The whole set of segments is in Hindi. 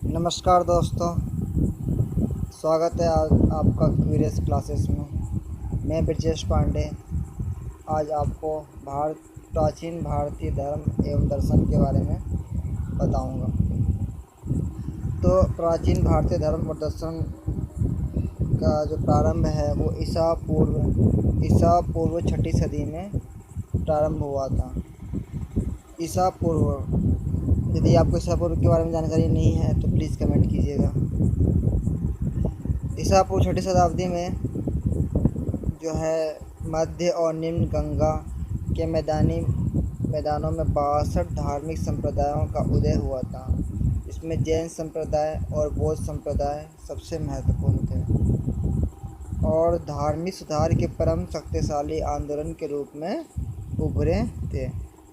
नमस्कार दोस्तों, स्वागत है आज आपका क्यूरियस क्लासेस में। मैं ब्रजेश पांडे आज आपको प्राचीन भारतीय धर्म एवं दर्शन के बारे में बताऊंगा। तो प्राचीन भारतीय धर्म और दर्शन का जो प्रारंभ है वो ईसा पूर्व 6ठी सदी में प्रारंभ हुआ था। ईसा पूर्व, यदि आपको ईसा पूर्व के बारे में जानकारी नहीं है तो प्लीज़ कमेंट कीजिएगा। ईसा पूर्व 6ठी शताब्दी में जो है मध्य और निम्न गंगा के मैदानों में 62 धार्मिक संप्रदायों का उदय हुआ था। इसमें जैन संप्रदाय और बौद्ध संप्रदाय सबसे महत्वपूर्ण थे और धार्मिक सुधार के परम शक्तिशाली आंदोलन के रूप में उभरे थे।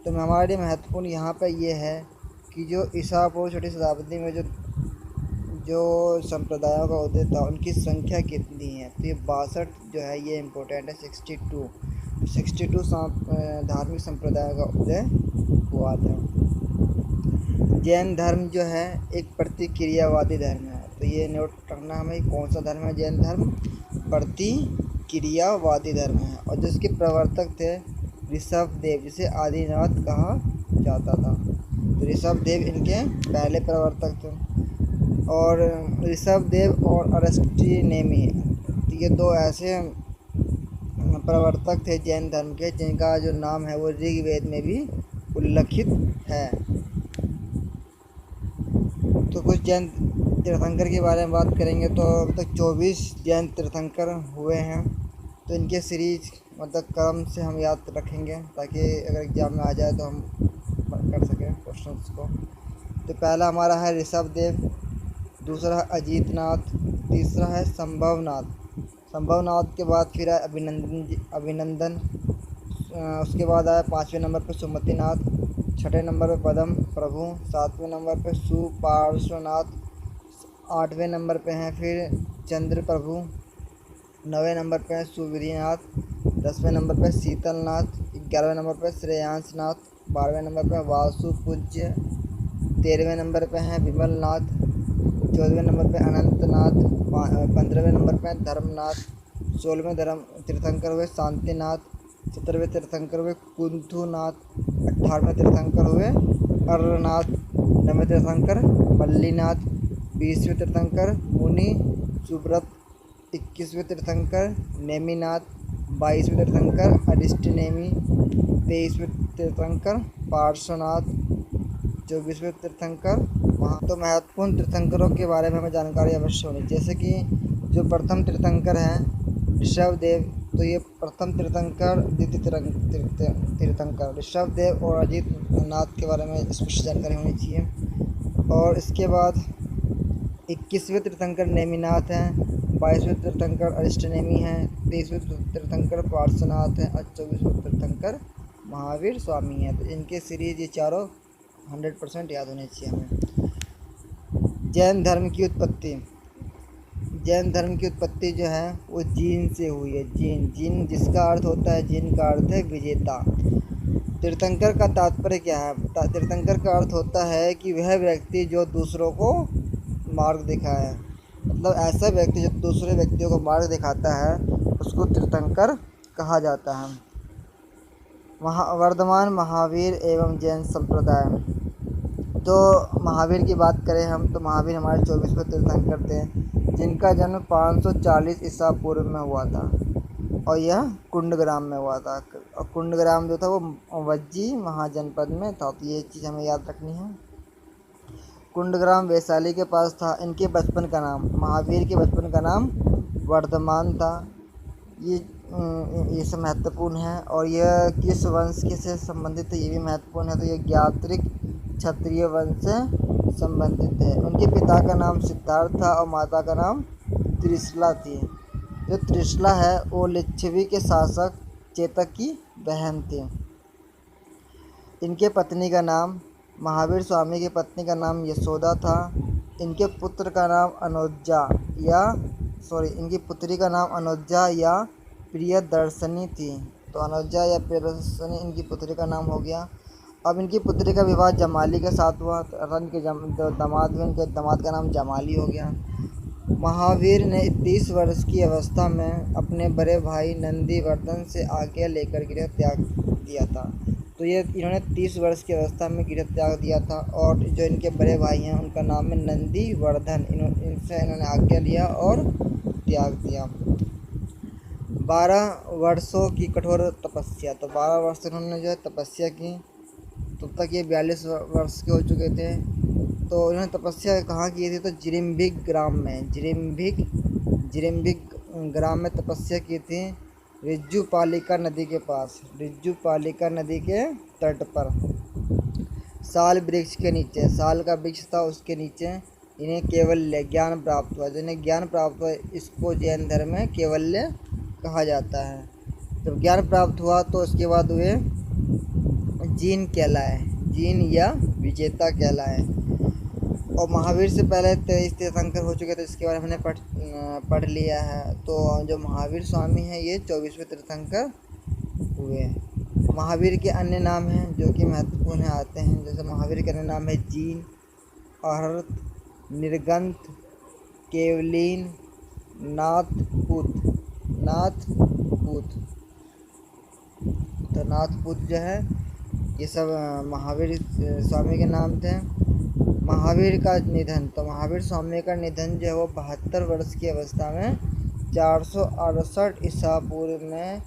तो हमारे लिए महत्वपूर्ण यहाँ पर यह है कि जो ईसा पूर्व 6ठी शताब्दी में जो संप्रदायों का उदय था उनकी संख्या कितनी है, तो ये 62 जो है ये इम्पोर्टेंट है। 62 धार्मिक संप्रदायों का उदय हुआ था। जैन धर्म जो है एक प्रतिक्रियावादी धर्म है, तो ये नोट करना हमें कौन सा धर्म है। जैन धर्म प्रतिक्रियावादी धर्म है और जिसके प्रवर्तक थे ऋषभदेव, जिसे आदिनाथ कहा जाता था। तो ऋषभदेव इनके पहले प्रवर्तक थे और ऋषभदेव और अरिस्टोनेमी, तो ये दो ऐसे प्रवर्तक थे जैन धर्म के जिनका जो नाम है वो ऋग्वेद में भी उल्लिखित है। तो कुछ जैन तीर्थंकर के बारे में बात करेंगे तो अब तक 24 जैन तीर्थंकर हुए हैं। तो इनके सीरीज मतलब क्रम से हम याद रखेंगे ताकि अगर एग्जाम में आ जाए तो हम कर सकें क्वेश्चंस को। तो पहला हमारा है ऋषभदेव, दूसरा है अजीतनाथ, तीसरा है संभवनाथ के बाद फिर है अभिनंदन, उसके बाद आया 5वें नंबर पर सुमतिनाथ, 6ठे नंबर पर पद्म प्रभु, 7वें नंबर पर सुपार्श्वनाथ, 8वें नंबर पे हैं फिर चंद्र प्रभु, 9वें नंबर पे है सुविधिनाथ, 10वें नंबर पे शीतलनाथ, 11वें नंबर पे श्रेयांसनाथ, 12वें नंबर पे वासु पूज्य, 13वें नंबर पे हैं विमलनाथ, 14वें नंबर पे अनंतनाथ, 15वें नंबर पे धर्मनाथ, 16वें तीर्थंकर हुए शांतिनाथ, 17वें तीर्थंकर हुए कुंथुनाथ, 18वें तीर्थंकर हुए अर्रनाथ, 9वें तीर्थंकर मल्लीनाथ, 20वें तीर्थंकर मुनि सुब्रत, 21वें तीर्थंकर नेमिनाथ, 22वें तीर्थंकर अरिस्टोनेमी, 23वें तीर्थंकर पार्श्वनाथ, 24वें तीर्थंकर तो महत्वपूर्ण तीर्थंकरों के बारे में हमें जानकारी अवश्य होनी। जैसे कि जो प्रथम तीर्थंकर हैं ऋषभदेव, तो ये प्रथम तीर्थंकर, द्वितीय तीर्थंकर ऋषभदेव और अजीतनाथ के बारे में स्पष्ट जानकारी होनी चाहिए। और इसके बाद 21वें तीर्थंकर नेमिनाथ हैं, 22वें तीर्थंकर अरिस्टोनेमी हैं, 23वें तीर्थंकर पार्श्वनाथ हैं और 24वें तीर्थंकर महावीर स्वामी हैं। तो इनके सीरीज ये चारों 100% याद होने चाहिए हमें। जैन धर्म की उत्पत्ति जो है वो जीन से हुई है। जीन जिसका अर्थ होता है, जीन का अर्थ है विजेता। तीर्थंकर का तात्पर्य क्या है? तीर्थंकर का अर्थ होता है कि वह व्यक्ति जो दूसरों को मार्ग दिखाए, मतलब ऐसा व्यक्ति जो दूसरे व्यक्तियों को मार्ग दिखाता है उसको तीर्थंकर कहा जाता है। वर्धमान महावीर एवं जैन संप्रदाय, तो महावीर की बात करें हम तो महावीर हमारे 24वें तीर्थंकर थे जिनका जन्म 540 ईसा पूर्व में हुआ था और यह कुंडग्राम में हुआ था। और कुंडग्राम जो था वो वज्जी महाजनपद में था, तो ये चीज़ हमें याद रखनी है। कुंडग्राम वैशाली के पास था। इनके बचपन का नाम, महावीर के बचपन का नाम वर्धमान था। ये सब महत्वपूर्ण है। और यह किस वंश के से संबंधित है ये भी महत्वपूर्ण है। तो ये ज्ञात्रिक क्षत्रिय वंश से संबंधित है। उनके पिता का नाम सिद्धार्थ था और माता का नाम त्रिशला थी। जो त्रिशला है वो लिच्छवी के शासक चेतक की बहन थी। इनके पत्नी का नाम, महावीर स्वामी की पत्नी का नाम यशोदा था। इनके पुत्र का नाम इनकी पुत्री का नाम अनुजा या प्रियदर्शनी थी। तो अनुजा या प्रियदर्शनी इनकी पुत्री का नाम हो गया। अब इनकी पुत्री का विवाह जमाली के साथ हुआ, तो इनके जो दामाद हुए, इनके दामाद का नाम जमाली हो गया। महावीर ने 30 वर्ष की अवस्था में अपने बड़े भाई नंदीवर्धन से आज्ञा लेकर गृह त्याग दिया था। तो ये इन्होंने 30 वर्ष की अवस्था में गृह त्याग दिया था। और जो इनके बड़े भाई हैं उनका नाम है नंदीवर्धन, इनसे इन्होंने आज्ञा लिया और त्याग दिया। 12 वर्षों की कठोर तपस्या, तो 12 वर्ष इन्होंने जो है तपस्या की। तब तक ये 42 वर्ष के हो चुके थे। तो इन्होंने तपस्या कहाँ की थी, तो जिरिम्बिक ग्राम में, जिरिम्बिक ग्राम में तपस्या की थी, रिज्जुपालिका नदी के पास, रिज्जुपालिका नदी के तट पर, साल वृक्ष के नीचे, साल का वृक्ष था उसके नीचे इन्हें केवल्य ज्ञान प्राप्त हुआ। जिन्हें ज्ञान प्राप्त हुआ इसको जैन धर्म में केवल्य कहा जाता है। जब ज्ञान प्राप्त हुआ तो उसके बाद वे जीन कहलाए, जीन या विजेता कहलाए। और महावीर से पहले 23 तीर्थंकर हो चुके थे, इसके बारे में हमने पढ़ लिया है। तो जो महावीर स्वामी हैं ये 24वें तीर्थंकर हुए। महावीर के अन्य नाम हैं जो कि महत्वपूर्ण आते हैं, जैसे महावीर के अन्य नाम है जीन, अर्हत, निर्गंथ, केवलीन, नाथपूत, नाथपूत। तो नाथपूत जो है ये सब महावीर स्वामी के नाम थे। महावीर का निधन, तो महावीर स्वामी का निधन जो है वो 72 वर्ष की अवस्था में 468 ईसा पूर्व में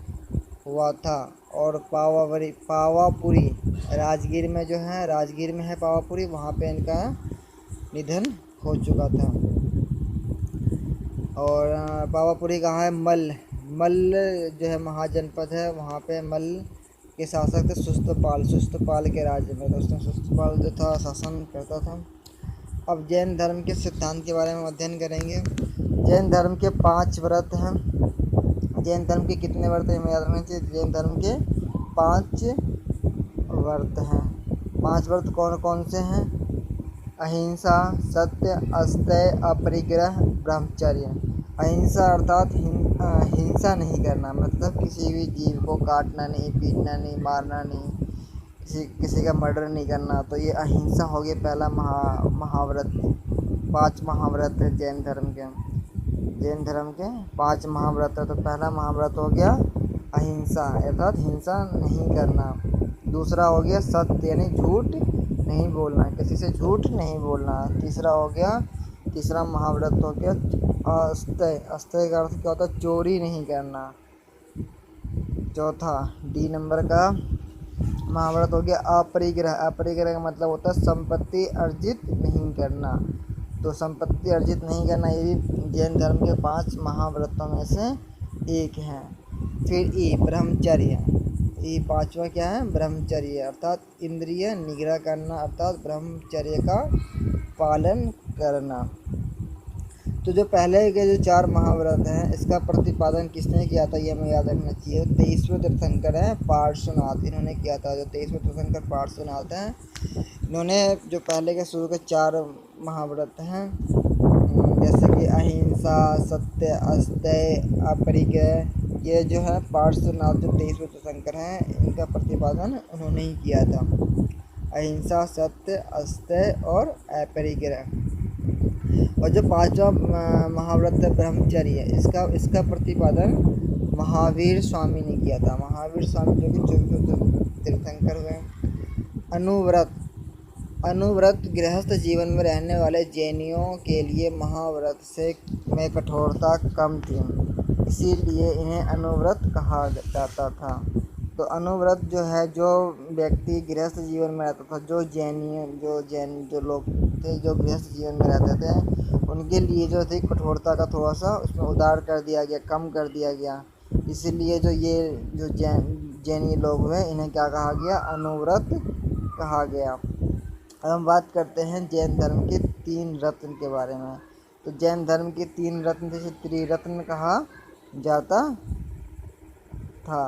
हुआ था। और पावापुरी राजगीर में जो है, राजगीर में है पावापुरी, वहाँ पे इनका निधन हो चुका था। और पावापुरी कहाँ है, मल्ल जो है महाजनपद है, वहाँ पे मल्ल के शासक थे सुस्तपाल के राज्य में। दोस्तों सुस्तपाल जो था शासन करता था। अब जैन धर्म के सिद्धांत के बारे में अध्ययन करेंगे। जैन धर्म के 5 व्रत हैं। जैन धर्म के कितने व्रत हैं हमें याद रखना चाहिए। जैन धर्म के 5 व्रत हैं। 5 व्रत कौन कौन से हैं? अहिंसा, सत्य, अस्तेय, अपरिग्रह, ब्रह्मचर्य। अहिंसा अर्थात हिंसा नहीं करना, मतलब किसी भी जीव को काटना नहीं, पीटना नहीं, मारना नहीं, किसी का मर्डर नहीं करना। तो ये अहिंसा हो गया पहला महाव्रत। 5 महाव्रत है जैन धर्म के। जैन धर्म के 5 महाव्रत है। तो पहला महाव्रत हो गया अहिंसा अर्थात हिंसा नहीं करना। दूसरा हो गया सत्य यानी झूठ नहीं बोलना, किसी से झूठ नहीं बोलना। तीसरा महाव्रत हो गया अस्तेय। अस्तेय का अर्थ क्या होता है? चोरी नहीं करना। चौथा डी नंबर का महाव्रत हो गया अपरिग्रह। अपरिग्रह का मतलब होता है संपत्ति अर्जित नहीं करना। तो संपत्ति अर्जित नहीं करना ये भी जैन धर्म के 5 महाव्रतों में से एक है। फिर ई ब्रह्मचर्य। ये 5वां क्या है? ब्रह्मचर्य अर्थात इंद्रिय निग्रह करना, अर्थात ब्रह्मचर्य का पालन करना। तो जो पहले के जो 4 महाव्रत हैं इसका प्रतिपादन किसने किया था ये हमें याद रखना चाहिए। 23वें तीर्थंकर हैं पार्श्वनाथ, इन्होंने किया था। जो 23वें तीर्थंकर पार्श्वनाथ हैं, इन्होंने जो पहले के शुरू के 4 महाव्रत हैं जैसे कि अहिंसा, सत्य, अस्तेय, अपरिग्रह, ये जो है पार्श्वनाथ जो 23वें तीर्थंकर हैं इनका प्रतिपादन उन्होंने ही किया था। अहिंसा, सत्य, अस्तेय और अपरिग्रह। और जो 5वां महाव्रत है ब्रह्मचर्य, इसका प्रतिपादन महावीर स्वामी ने किया था। महावीर स्वामी जो कि 24वें तीर्थंकर हुए। अनुव्रत गृहस्थ जीवन में रहने वाले जैनियों के लिए महाव्रत में कठोरता कम थी, इसीलिए इन्हें अनुव्रत कहा जाता था। तो अनुव्रत जो है, जो व्यक्ति गृहस्थ जीवन में रहता था, जो जैन लोग थे जो गृहस्थ जीवन में रहते थे, उनके लिए जो थी कठोरता का थोड़ा सा उसमें उदार कर दिया गया, कम कर दिया गया। इसीलिए जो जैनी लोग हुए इन्हें क्या कहा गया? अनुव्रत कहा गया। अब हम बात करते हैं जैन धर्म के 3 रत्न के बारे में। तो जैन धर्म के 3 रत्न जैसे त्रिरत्न कहा जाता था,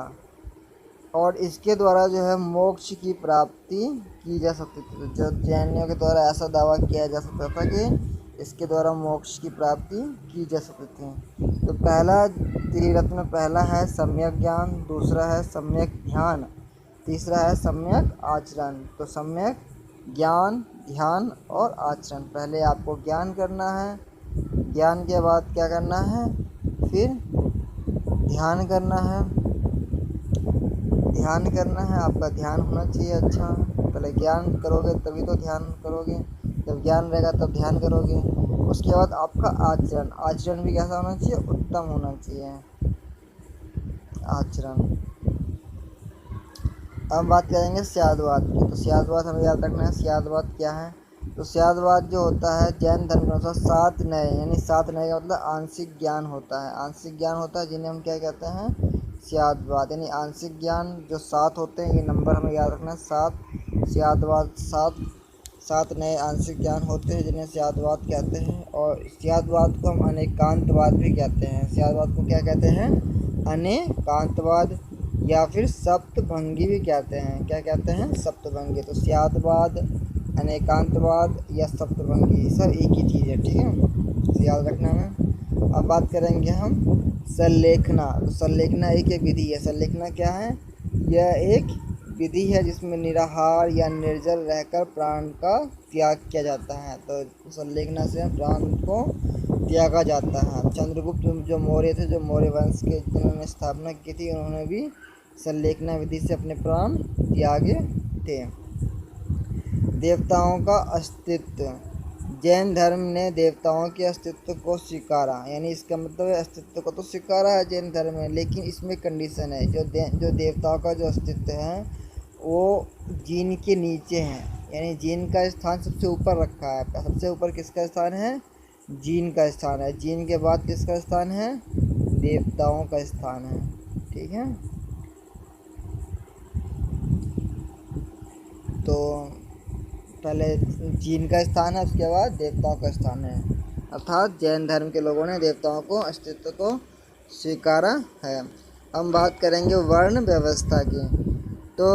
और इसके द्वारा जो है मोक्ष की प्राप्ति की जा सकती थी। जो जैनियों के द्वारा ऐसा दावा किया जा सकता था कि इसके द्वारा मोक्ष की प्राप्ति की जा सकती थी। तो पहला त्रिरत्न पहला है सम्यक ज्ञान, दूसरा है सम्यक ध्यान, तीसरा है सम्यक आचरण। तो सम्यक ज्ञान, ध्यान और आचरण। पहले आपको ज्ञान करना है, ज्ञान के बाद क्या करना है, फिर ध्यान करना है। ध्यान करना है, आपका ध्यान होना चाहिए अच्छा। पहले ज्ञान करोगे तभी तो ध्यान करोगे, जब ज्ञान रहेगा तब ध्यान करोगे। उसके बाद आपका आचरण, आचरण भी कैसा होना चाहिए, उत्तम होना चाहिए आचरण। अब बात करेंगे स्यादवाद की। तो स्यादवाद हमें याद रखना है, स्यादवाद क्या है। तो स्यादवाद जो होता है जैन धर्म के अनुसार 7 नए, यानी 7 नए का मतलब आंशिक ज्ञान होता है, आंशिक ज्ञान होता है जिन्हें हम क्या कहते हैं, स्यादवाद। यानी आंशिक ज्ञान जो 7 होते हैं, ये नंबर हमें याद रखना है 7। स्यादवाद 7 नए आंशिक ज्ञान होते हैं जिन्हें स्यादवाद कहते हैं। और स्यादवाद को हम अनेकांतवाद भी कहते हैं। स्यादवाद को क्या कहते हैं, अनेकांतवाद या फिर सप्तभंगी भी कहते हैं। क्या कहते हैं, सप्तभंगी। तो स्यादवाद, अनेकांतवाद या सप्तभंगी सब एक ही चीज़ है, ठीक है, याद रखना है। अब बात करेंगे हम संलेखना। तो संलेखना एक विधि है। संलेखना क्या है, यह एक विधि है जिसमें निराहार या निर्जल रहकर प्राण का त्याग किया जाता है। तो संलेखना से प्राण को त्यागा जाता है। चंद्रगुप्त जो मौर्य थे, जो मौर्य वंश के जिन्होंने स्थापना की थी, उन्होंने भी संलेखना विधि से अपने प्राण त्यागे थे। देवताओं का अस्तित्व। जैन धर्म ने देवताओं के अस्तित्व को स्वीकारा, यानी इसका मतलब है अस्तित्व को तो स्वीकारा है जैन धर्म में, लेकिन इसमें कंडीशन है। जो देवताओं का जो अस्तित्व है वो जीन के नीचे है, यानी जीन का स्थान सबसे ऊपर रखा है। सबसे ऊपर किसका स्थान है, जीन का स्थान है। जीन के बाद किसका स्थान है, देवताओं का स्थान है, ठीक है। तो पहले जीन का स्थान है, उसके बाद देवताओं का स्थान है। अर्थात जैन धर्म के लोगों ने देवताओं को अस्तित्व को स्वीकारा है। हम बात करेंगे वर्ण व्यवस्था की। तो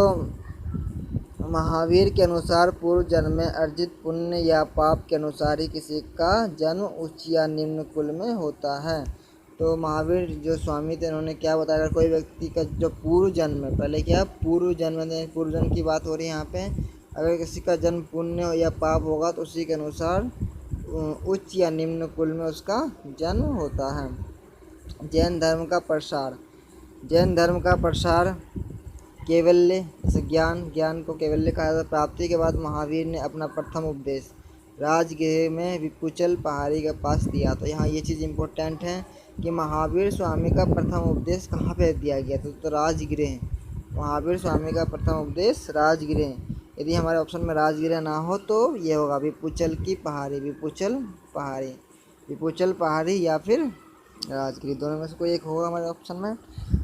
महावीर के अनुसार पूर्व जन्म में अर्जित पुण्य या पाप के अनुसार ही किसी का जन्म उच्च या निम्न कुल में होता है। तो महावीर जो स्वामी थे उन्होंने क्या बताया, अगर कोई व्यक्ति का जो पूर्व जन्म है, पहले क्या पूर्व जन्म की बात हो रही है यहाँ पे, अगर किसी का जन्म पुण्य या पाप होगा तो उसी के अनुसार उच्च या निम्न कुल में उसका जन्म होता है। जैन धर्म का प्रसार। जैन धर्म का प्रसार कैवल्य, जैसे ज्ञान को कैवल्य कहा जाता है। प्राप्ति के बाद महावीर ने अपना प्रथम उपदेश राजगृह में विपुचल पहाड़ी के पास दिया। तो यहाँ ये चीज़ इम्पोर्टेंट है कि महावीर स्वामी का प्रथम उपदेश कहाँ पे दिया गया, तो राजगृह। महावीर स्वामी का प्रथम उपदेश राजगृह। यदि हमारे ऑप्शन में राजगृह ना हो तो ये होगा विपुचल की पहाड़ी, विपुचल पहाड़ी या फिर राजगृह, दोनों में से कोई एक होगा हमारे ऑप्शन में।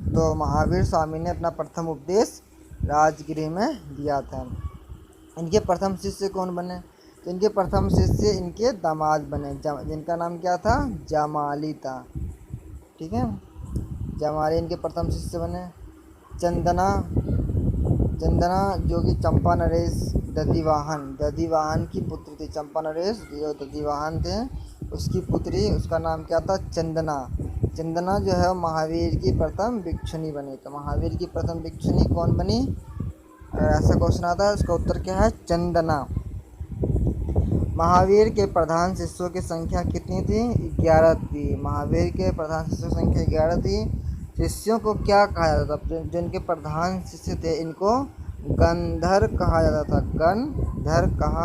तो महावीर स्वामी ने अपना प्रथम उपदेश राजगृह में दिया था। इनके प्रथम शिष्य कौन बने, तो इनके प्रथम शिष्य इनके दामाद बने, जिनका नाम क्या था, जमाली था, ठीक है। जमाली इनके प्रथम शिष्य बने। चंदना जो कि चंपा नरेश दधिवाहन की पुत्री थी। चंपा नरेश जो दधिवाहन थे उसकी पुत्री, उसका नाम क्या था, चंदना जो है महावीर की प्रथम भिक्षुणी बनी। तो महावीर की प्रथम भिक्षुणी कौन बनी, अगर ऐसा क्वेश्चन आता है उसका उत्तर क्या है, चंदना। महावीर के प्रधान शिष्यों की संख्या कितनी थी, 11 थी। महावीर के प्रधान शिष्यों की संख्या 11 थी। शिष्यों को क्या कहा जाता था, जो इनके प्रधान शिष्य थे इनको गंधर कहा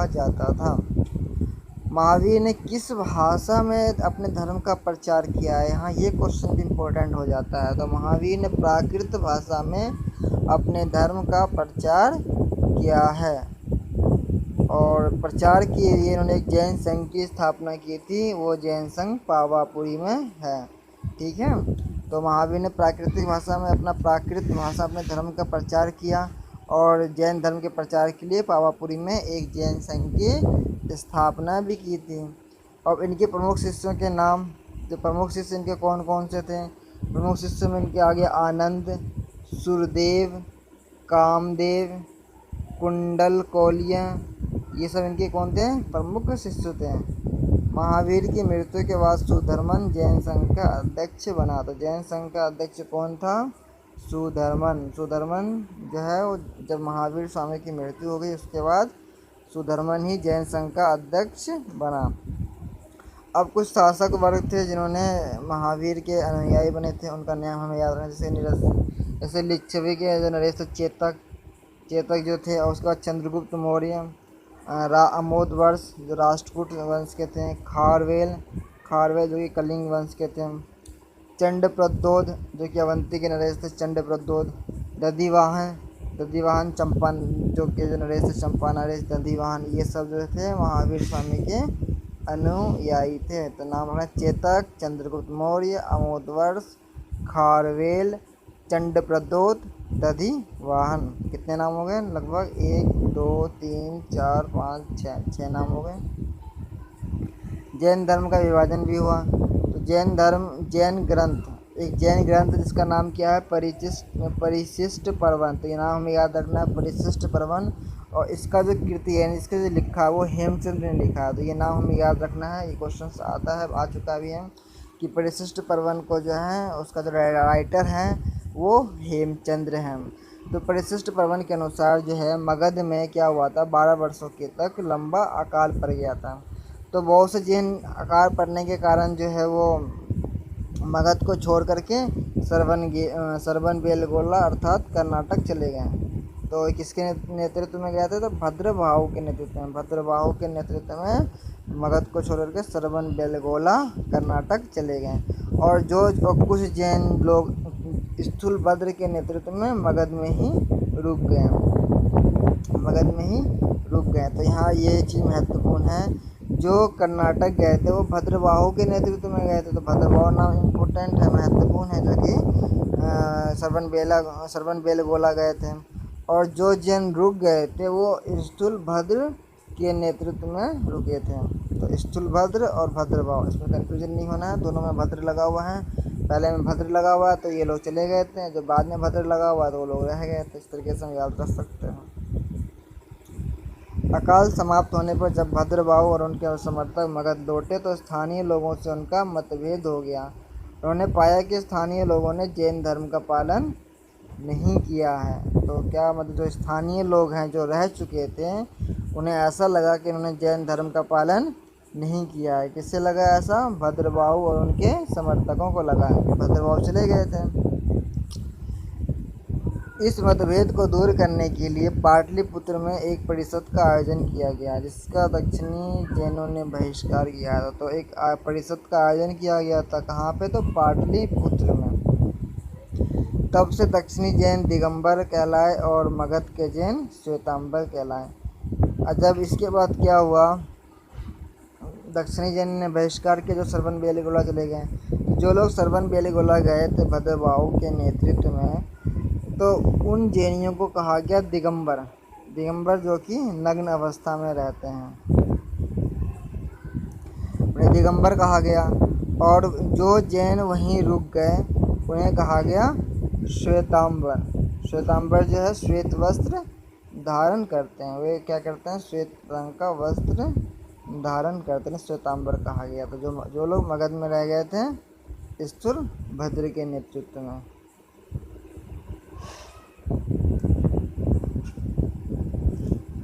जाता था। महावीर ने किस भाषा में अपने धर्म का प्रचार किया है, यहाँ ये क्वेश्चन भी इम्पोर्टेंट हो जाता है। तो महावीर ने प्राकृत भाषा में अपने धर्म का प्रचार किया है, और प्रचार के लिए इन्होंने एक जैन संघ की स्थापना की थी, वो जैन संघ पावापुरी में है, ठीक है। तो महावीर ने प्राकृत भाषा अपने धर्म का प्रचार किया, और जैन धर्म के प्रचार के लिए पावापुरी में एक जैन संघ की स्थापना भी की थी। और इनके प्रमुख शिष्यों के नाम, जो प्रमुख शिष्य इनके कौन कौन से थे, प्रमुख शिष्यों में इनके आगे आनंद, सुरदेव, कामदेव, कुंडल कौलिया, ये सब इनके कौन थे, प्रमुख शिष्य थे। महावीर की मृत्यु के बाद सुधर्मन जैन संघ का अध्यक्ष बना। तो जैन संघ का अध्यक्ष कौन था, सुधर्मन जो है वो जब महावीर स्वामी की मृत्यु हो गई उसके बाद सुधर्मन ही जैन संघ का अध्यक्ष बना। अब कुछ शासक वर्ग थे जिन्होंने महावीर के अनुयायी बने थे, उनका नाम हमें याद रखना, जैसे लिच्छवी के जो नरेश चेतक चेतक जो थे, और उसके बाद चंद्रगुप्त मौर्य, अमोदवर्ष जो राष्ट्रकूट वंश के थे, खारवेल जो कि कलिंग वंश के थे, चंडप्रद्योत जो कि अवंती के नरेश थे, चंडप्रद्योत, दधिवाहन चंपन जो नरेश थे, चंपा नरेश, दधिवाहन, ये सब जो थे महावीर स्वामी के अनुयायी थे। तो नाम है चेतक, चंद्रगुप्त मौर्य, अमोदवर्ष, खारवेल, चंडप्रद्योत, दधिवाहन। कितने नाम हो गए? लगभग 1 2 3 4 5 6 नाम हो गए। जैन धर्म का विभाजन भी हुआ। तो जैन ग्रंथ जिसका नाम क्या है? परिशिष्ट पर्वन। तो ये नाम हमें याद रखना है, परिशिष्ट पर्वन। और इसका जो कृति है, इसका जो लिखा है वो हेमचंद्र ने लिखा है। तो ये नाम हमें याद रखना है, ये क्वेश्चन आ चुका भी है कि परिशिष्ट पर्वन को जो है उसका जो राइटर है वो हेमचंद्र हैं। तो परिशिष्ट पर्वन के अनुसार जो है मगध में क्या हुआ था, 12 वर्षों के तक लंबा अकाल पड़ गया था। तो बहुत से जैन अकाल पड़ने के कारण जो है वो मगध को छोड़ करके सरवन बेलगोला अर्थात कर्नाटक चले गए। तो किसके नेतृत्व में गए थे? तो भद्रबाहु के नेतृत्व में मगध को छोड़ करके सरवन बेलगोला कर्नाटक चले गए। और जो कुछ जैन लोग स्थूलभद्र के नेतृत्व में मगध में ही रुक गए। तो यहाँ ये चीज़ महत्वपूर्ण है, जो कर्नाटक गए थे वो भद्रबाहु के नेतृत्व में गए थे। तो भद्रबाहु नाम इम्पोर्टेंट है, महत्वपूर्ण है, जो कि सरवन बेलगोला गए थे। और जो जैन रुक गए थे वो स्थूलभद्र के नेतृत्व में रुके थे। तो स्थूलभद्र और भद्रबाहु, इसमें कंफ्यूजन नहीं होना है, दोनों में भद्र लगा हुआ है। पहले में भद्र लगा हुआ है तो ये लोग चले गए थे, जो बाद में भद्र लगा हुआ है तो वो लोग रह गए थे। इस तरीके से हम याद रख सकते हैं। अकाल समाप्त होने पर जब भद्रबाहु और उनके समर्थक मगध लौटे तो स्थानीय लोगों से उनका मतभेद हो गया। उन्होंने पाया कि स्थानीय लोगों ने जैन धर्म का पालन नहीं किया है। तो क्या मतलब, जो स्थानीय लोग हैं जो रह चुके थे उन्हें ऐसा लगा कि उन्होंने जैन धर्म का पालन नहीं किया है। किससे लगा ऐसा? भद्रबाहु और उनके समर्थकों को लगा कि भद्रबाहु चले गए थे। इस मतभेद को दूर करने के लिए पाटलिपुत्र में एक परिषद का आयोजन किया गया, जिसका दक्षिणी जैनों ने बहिष्कार किया था। तो एक परिषद का आयोजन किया गया था, कहाँ पे? तो पाटलिपुत्र में। तब से दक्षिणी जैन दिगंबर कहलाए और मगध के जैन श्वेतांबर कहलाए। और जब इसके बाद क्या हुआ, दक्षिणी जैन ने बहिष्कार किया, जो सरवन बेलगोला चले गए। जो लोग सरवन बेलगोला गए थे भद्रबाहु के नेतृत्व में, तो उन जैनियों को कहा गया दिगंबर जो कि नग्न अवस्था में रहते हैं, उन्हें दिगंबर कहा गया। और जो जैन वहीं रुक गए उन्हें कहा गया श्वेतांबर जो है श्वेत वस्त्र धारण करते हैं, वे क्या करते हैं? श्वेत रंग का वस्त्र धारण करते हैं, श्वेतांबर कहा गया। तो जो लोग मगध में रह गए थे स्थूलभद्र के नेतृत्व में।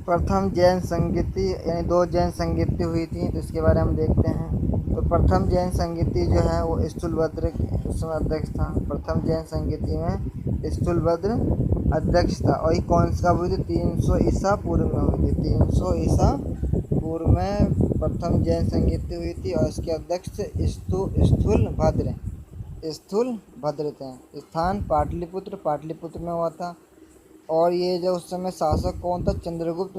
प्रथम जैन संगीति यानी 2 जैन संगीति हुई थी, तो इसके बारे में हम देखते हैं। तो प्रथम जैन संगीति जो है वो स्थूलभद्र उस समय अध्यक्ष था। प्रथम जैन संगीति में स्थूलभद्र अध्यक्ष था। और ये कौन सा हुई थी? 300 ईसा पूर्व में हुई थी। 300 ईसा पूर्व में प्रथम जैन संगीति हुई थी और इसके अध्यक्ष स्थूलभद्र थे। स्थान पाटलिपुत्र में हुआ था। और ये जो उस समय शासक कौन था? चंद्रगुप्त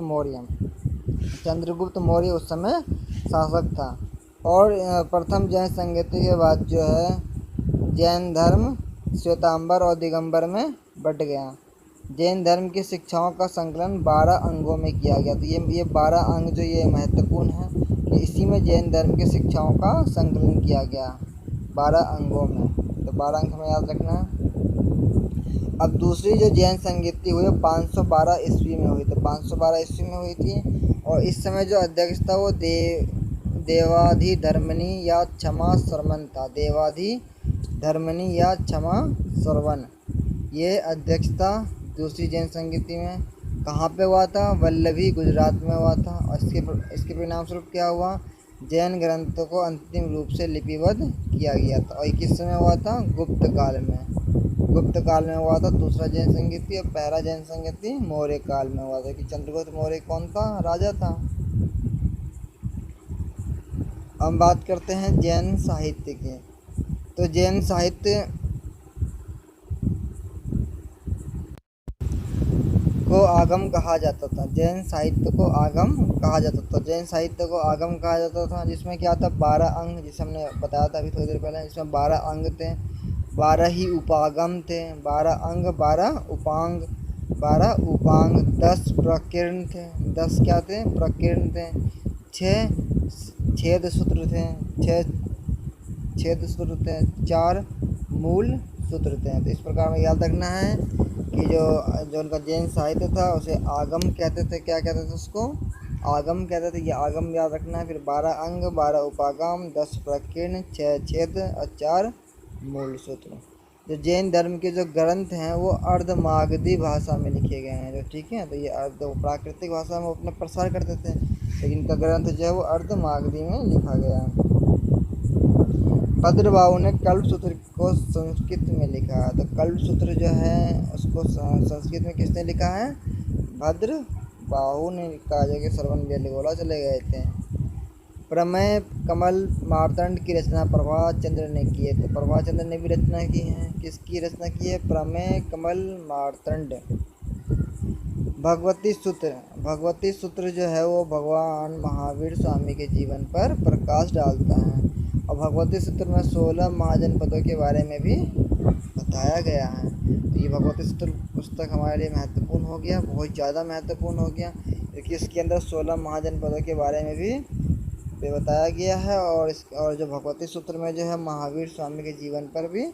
मौर्य उस समय शासक था। और प्रथम जैन संगीति के बाद जो है जैन धर्म श्वेतांबर और दिगंबर में बट गया। जैन धर्म की शिक्षाओं का संकलन 12 अंगों में किया गया। तो ये 12 अंग जो ये महत्वपूर्ण है कि इसी में जैन धर्म की शिक्षाओं का संकलन किया गया 12 अंगों में। तो 12 अंग हमें याद रखना है। अब दूसरी जो जैन संगीति हुई 512 ईस्वी में हुई। तो 512 ईस्वी में हुई थी। और इस समय जो अध्यक्ष था वो देवाधिधर्मनी या क्षमा श्रवण था। देवाधिधर्मनी या क्षमा श्रवण। ये अध्यक्षता दूसरी जैन संगति में कहाँ पे हुआ था? वल्लभी, गुजरात में हुआ था। और इसके परिणाम स्वरूप क्या हुआ? जैन ग्रंथों को अंतिम रूप से लिपिबद्ध किया गया था। और ये किस समय हुआ था? गुप्त काल में। गुप्त काल में हुआ था दूसरा जैन संगति। और पहला जैन संगति मौर्य काल में हुआ था कि चंद्रगुप्त मौर्य कौन था? राजा था। हम बात करते हैं जैन साहित्य की। तो जैन साहित्य को आगम कहा जाता था। जैन साहित्य को आगम कहा जाता था। जैन साहित्य को आगम कहा जाता था जिसमें क्या था? 12 अंग, जिसे हमने बताया था अभी थोड़ी देर पहले, जिसमें 12 अंग थे, 12 ही उपागम थे। 12 अंग, 12 उपांग, 12 उपांग, 10 प्रकीर्ण थे। 10 क्या थे? प्रकीर्ण थे। 6 छेद सूत्र थे। 6 छेद सूत्र थे। 4 मूल सूत्र थे। तो इस प्रकार में याद रखना है कि जो जो उनका जैन साहित्य था उसे आगम कहते थे। क्या कहते थे उसको? आगम कहते थे। ये आगम याद रखना है। फिर 12 अंग, 12 उपागम, 10 प्रकीर्ण, 6 छेद और 4 मूल सूत्र। जो जैन धर्म के जो ग्रंथ हैं वो अर्धमागधी भाषा में लिखे गए हैं। जो ठीक है, तो ये अर्ध प्राकृतिक भाषा में अपने प्रसार करते थे, लेकिन इनका ग्रंथ जो है वो अर्धमागधी में लिखा गया है। भद्रबाहु ने कल्पसूत्र को संस्कृत में लिखा है। तो कल्पसूत्र जो है उसको संस्कृत में किसने लिखा है? भद्रबाहु ने लिखा, जो कि श्रवण बेलीगोला चले गए थे। प्रमेय कमल मार्तंड की रचना प्रभात चंद्र ने की है। तो प्रभात चंद्र ने भी रचना की है। किसकी रचना की है? प्रमेय कमल मार्तंड। भगवती सूत्र। भगवती सूत्र जो है वो भगवान महावीर स्वामी के जीवन पर प्रकाश डालता है। और भगवती सूत्र में 16 महाजनपदों के बारे में भी बताया गया है। तो ये भगवती सूत्र पुस्तक हमारे लिए महत्वपूर्ण हो गया, बहुत ज़्यादा महत्वपूर्ण हो गया, क्योंकि इसके अंदर 16 महाजनपदों के बारे में भी बताया गया है। और जो भगवती सूत्र में जो है महावीर स्वामी के जीवन पर भी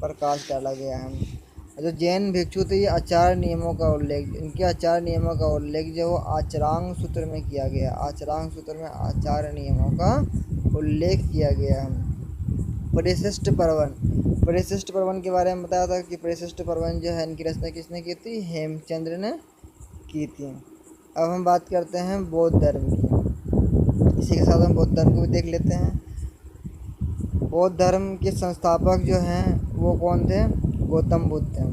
प्रकाश डाला गया है। जो जैन भिक्षु थे, ये आचार नियमों का उल्लेख, इनके आचार नियमों का उल्लेख जो वो आचरांग सूत्र में किया गया। आचरांग सूत्र में आचार नियमों का उल्लेख किया गया है। परिशिष्ट पर्वन। परिशिष्ट पर्वन के बारे में बताया था कि परिशिष्ट पर्वन जो है इनकी रचना किसने की थी? हेमचंद्र ने की थी। अब हम बात करते हैं बौद्ध धर्म की। इसी के साथ हम बौद्ध धर्म को भी देख लेते हैं। बौद्ध धर्म के संस्थापक जो हैं वो कौन थे? गौतम बुद्ध थे।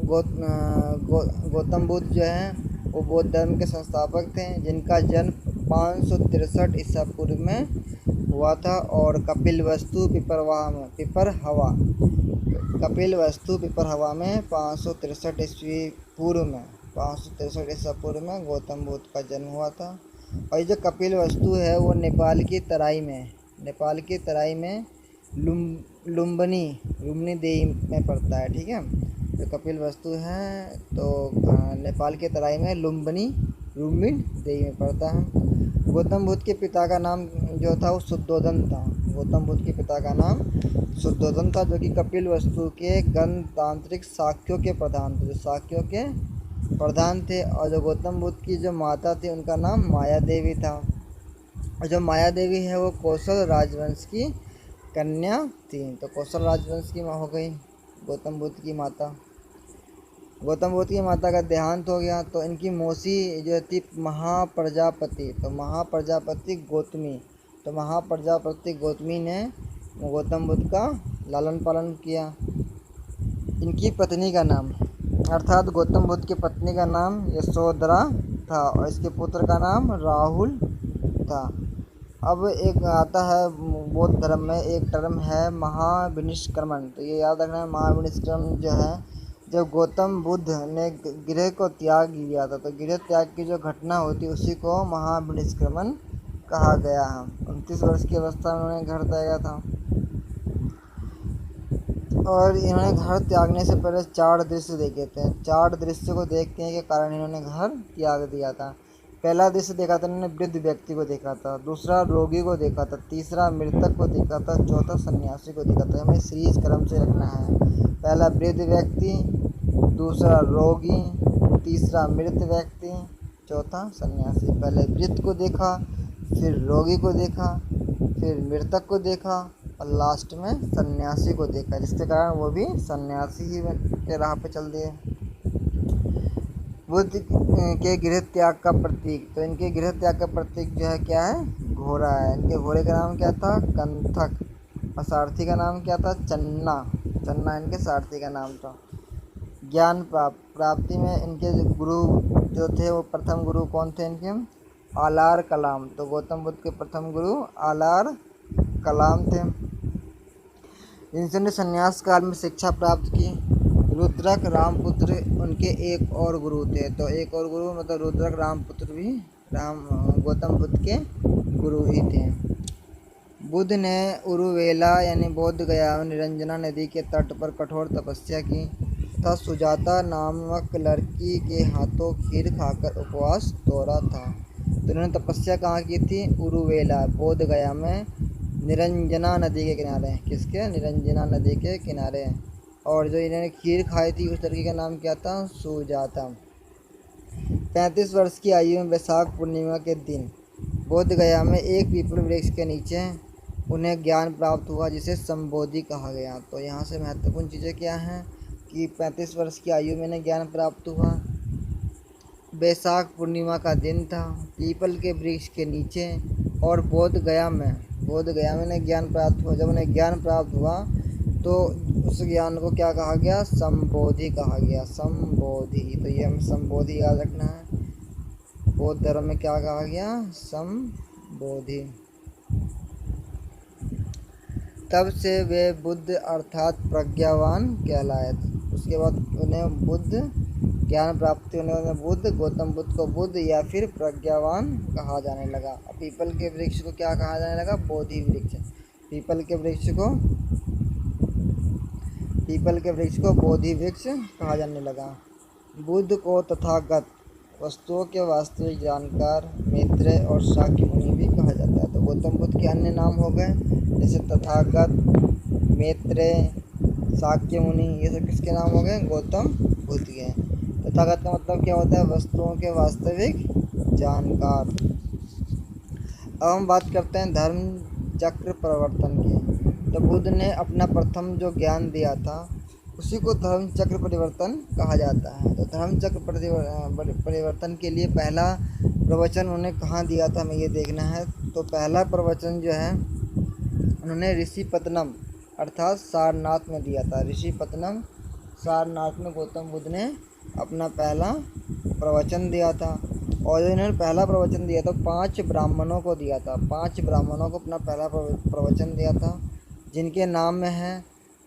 गौतम बुद्ध जो हैं वो बौद्ध धर्म के संस्थापक थे, जिनका जन्म 563 ईसा पूर्व में हुआ था। और कपिलवस्तु पिपरहवा में 563 ईस्वी पूर्व में 563 ईसा पूर्व में गौतम बुद्ध का जन्म हुआ था। और जो कपिलवस्तु है वो नेपाल की तराई में लुम्बिनी देही में पड़ता है। ठीक है, जो कपिलवस्तु है तो नेपाल के तराई में लुम्बिनी देही में पड़ता है। गौतम बुद्ध के पिता का नाम जो था वो शुद्धोधन था। गौतम बुद्ध के पिता का नाम शुद्धोधन था, जो कि कपिलवस्तु के गणतांत्रिक शाक्यों के प्रधान थे। और जो गौतम बुद्ध की जो माता थी उनका नाम माया देवी था। और जो माया देवी है वो कौशल राजवंश की कन्या थी। तो कौशल राजवंश की माँ हो गई गौतम बुद्ध की माता। गौतम बुद्ध की माता का देहांत हो गया तो इनकी मौसी जो थी महाप्रजापति, तो महाप्रजापति गौतमी ने गौतम बुद्ध का लालन पालन किया। इनकी पत्नी का नाम, अर्थात गौतम बुद्ध की पत्नी का नाम यशोधरा था और इसके पुत्र का नाम राहुल था। अब एक आता है बौद्ध धर्म में एक टर्म है महाविनिष्क्रमण। तो ये याद रखना है, महाविनिष्क्रमण जो है जब गौतम बुद्ध ने गृह को त्याग लिया था, तो गृह त्याग की जो घटना होती है उसी को महाविनिष्क्रमण कहा गया है। 29 वर्ष की अवस्था में उन्होंने घर त्यागा था। और इन्होंने घर त्यागने से पहले 4 दृश्य देखे थे। 4 दृश्य को देखने के कारण इन्होंने घर त्याग दिया था। पहला दृश्य देखा था इन्होंने वृद्ध व्यक्ति को देखा था, दूसरा रोगी को देखा था, तीसरा मृतक को देखा था, चौथा सन्यासी को देखा था। हमें सीरीज क्रम से रखना है। पहला वृद्ध व्यक्ति, दूसरा रोगी, तीसरा मृत व्यक्ति, चौथा सन्यासी। पहले वृद्ध को देखा, फिर रोगी को देखा, फिर मृतक को देखा और लास्ट में सन्यासी को देखा, जिसके कारण वो भी सन्यासी ही के राह पे चल दिए। बुद्ध के गृह त्याग का प्रतीक, तो इनके गृह त्याग का प्रतीक जो है क्या है, घोड़ा है। इनके घोड़े का नाम क्या था, कंथक, और सारथी का नाम क्या था, चन्ना। चन्ना इनके सारथी का नाम था। ज्ञान प्राप्ति में इनके गुरु जो थे वो प्रथम गुरु कौन थे इनके, आलार कलाम। तो गौतम बुद्ध के प्रथम गुरु आलार कलाम थे। इन्होंने संन्यास काल में शिक्षा प्राप्त की। रुद्रक रामपुत्र उनके एक और गुरु थे। तो एक और गुरु मतलब रुद्रक रामपुत्र भी गौतम बुद्ध के गुरु ही थे। बुद्ध ने उरुवेला यानी बोध गया में निरंजना नदी के तट पर कठोर तपस्या की तथा सुजाता नामक लड़की के हाथों खीर खाकर उपवास तोड़ा था। तो इन्होंने तपस्या कहाँ की थी, उरुवेला बोध गया में निरंजना नदी के किनारे। किसके, निरंजना नदी के किनारे। और जो इन्होंने खीर खाई थी उस लड़की का नाम क्या था, सुजाता। 35 वर्ष की आयु में वैशाख पूर्णिमा के दिन बोध गया में एक पीपल वृक्ष के नीचे उन्हें ज्ञान प्राप्त हुआ, जिसे संबोधि कहा गया। तो यहाँ से महत्वपूर्ण चीज़ें क्या हैं कि 35 वर्ष की आयु में इन्हें ज्ञान प्राप्त हुआ, वैशाख पूर्णिमा का दिन था, पीपल के वृक्ष के नीचे, और बोध गया में इन्हें ज्ञान प्राप्त हुआ। जब उन्हें ज्ञान प्राप्त हुआ तो उस ज्ञान को क्या कहा गया, संबोधि कहा गया, संबोधि। तो ये हमें संबोधि याद रखना है। बौद्ध धर्म में क्या कहा गया, संबोधि। तब से वे बुद्ध अर्थात प्रज्ञावान कहलाए। उसके बाद उन्हें बुद्ध ज्ञान प्राप्ति होने वाले बुद्ध, गौतम बुद्ध को बुद्ध या फिर प्रज्ञावान कहा जाने लगा। पीपल के वृक्ष को क्या कहा जाने लगा, बोधि वृक्ष। पीपल के वृक्ष को बोधि वृक्ष कहा जाने लगा। बुद्ध को तथागत, वस्तुओं के वास्तविक जानकार, मैत्रेय और शाक्य मुनि भी कहा जाता है। तो गौतम बुद्ध के अन्य नाम हो गए जैसे तथागत, मैत्रेय, शाक्य मुनि, ये सब किसके नाम हो गए, गौतम बुद्ध के। तथागत का मतलब क्या होता है, वस्तुओं के वास्तविक जानकार। अब हम बात करते हैं धर्म चक्र परिवर्तन की। तो बुद्ध ने अपना प्रथम जो ज्ञान दिया था उसी को धर्म चक्र परिवर्तन कहा जाता है। तो धर्म चक्र परिवर्तन के लिए पहला प्रवचन उन्होंने कहाँ दिया था, हमें ये देखना है। तो पहला प्रवचन जो है उन्होंने ऋषिपत्तनम अर्थात सारनाथ में दिया था। ऋषिपत्तनम सारनाथ में गौतम बुद्ध ने अपना पहला प्रवचन दिया था। और इन्होंने पहला प्रवचन दिया था 5 ब्राह्मणों को दिया था। 5 ब्राह्मणों को अपना पहला प्रवचन दिया था, जिनके नाम में है